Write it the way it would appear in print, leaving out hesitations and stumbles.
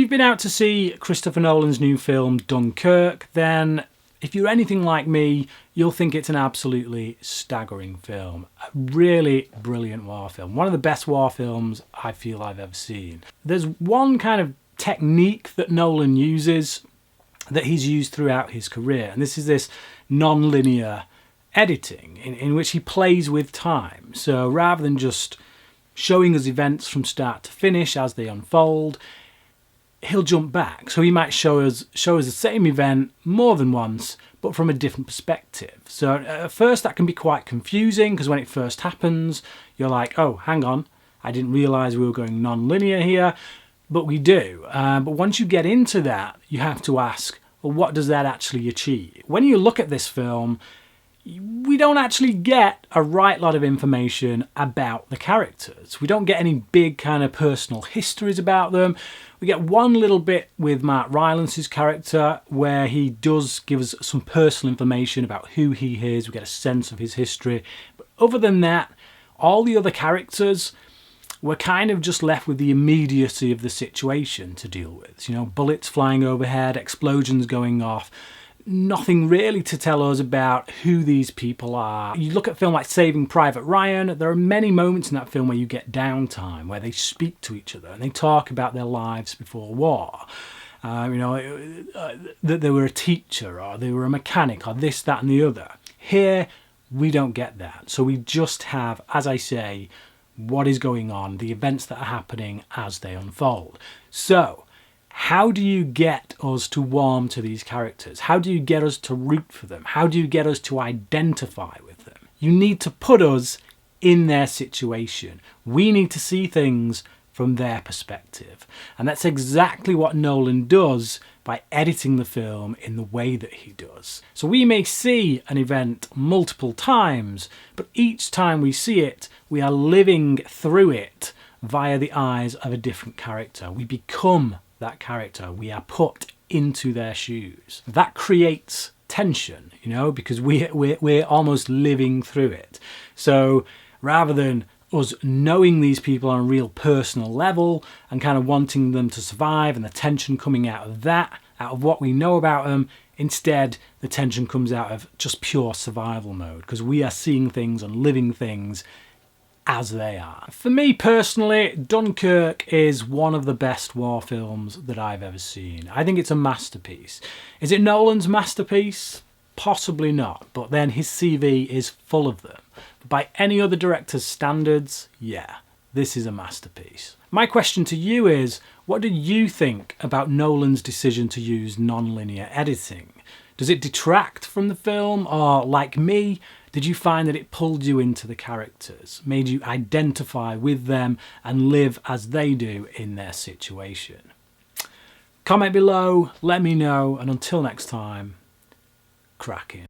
you've been out to see Christopher Nolan's new film Dunkirk, then if you're anything like me, you'll think it's an absolutely staggering film. A really brilliant war film. One of the best war films I feel I've ever seen. There's one kind of technique that Nolan uses that he's used throughout his career, and this is this non-linear editing in which he plays with time. So rather than just showing us events from start to finish as they unfold, he'll jump back. So he might show us the same event more than once, but from a different perspective. So at first that can be quite confusing, because when it first happens, you're like, oh, hang on, I didn't realise we were going non-linear here, but we do. But once you get into that, you have to ask, well, what does that actually achieve? When you look at this film, we don't actually get a right lot of information about the characters. We don't get any big kind of personal histories about them. We get one little bit with Mark Rylance's character where he does give us some personal information about who he is. We get a sense of his history. But other than that, all the other characters, we're kind of just left with the immediacy of the situation to deal with. You know, bullets flying overhead, explosions going off. Nothing really to tell us about who these people are. You look at a film like Saving Private Ryan, there are many moments in that film where you get downtime, where they speak to each other and they talk about their lives before war. That they were a teacher or they were a mechanic or this, that and the other. Here, we don't get that. So we just have, as I say, what is going on, the events that are happening as they unfold. So, how do you get us to warm to these characters? How do you get us to root for them? How do you get us to identify with them? You need to put us in their situation. We need to see things from their perspective. And that's exactly what Nolan does by editing the film in the way that he does. So we may see an event multiple times, but each time we see it, we are living through it via the eyes of a different character. We become that character. We are put into their shoes. That creates tension, you know, because we're almost living through it. So rather than us knowing these people on a real personal level and kind of wanting them to survive and the tension coming out of that, out of what we know about them, instead the tension comes out of just pure survival mode, because we are seeing things and living things as they are. For me personally, Dunkirk is one of the best war films that I've ever seen. I think it's a masterpiece. Is it Nolan's masterpiece? Possibly not, but then his CV is full of them. But by any other director's standards, yeah, this is a masterpiece. My question to you is, what do you think about Nolan's decision to use non-linear editing? Does it detract from the film, or like me, did you find that it pulled you into the characters, made you identify with them and live as they do in their situation? Comment below, let me know, and until next time, crack in.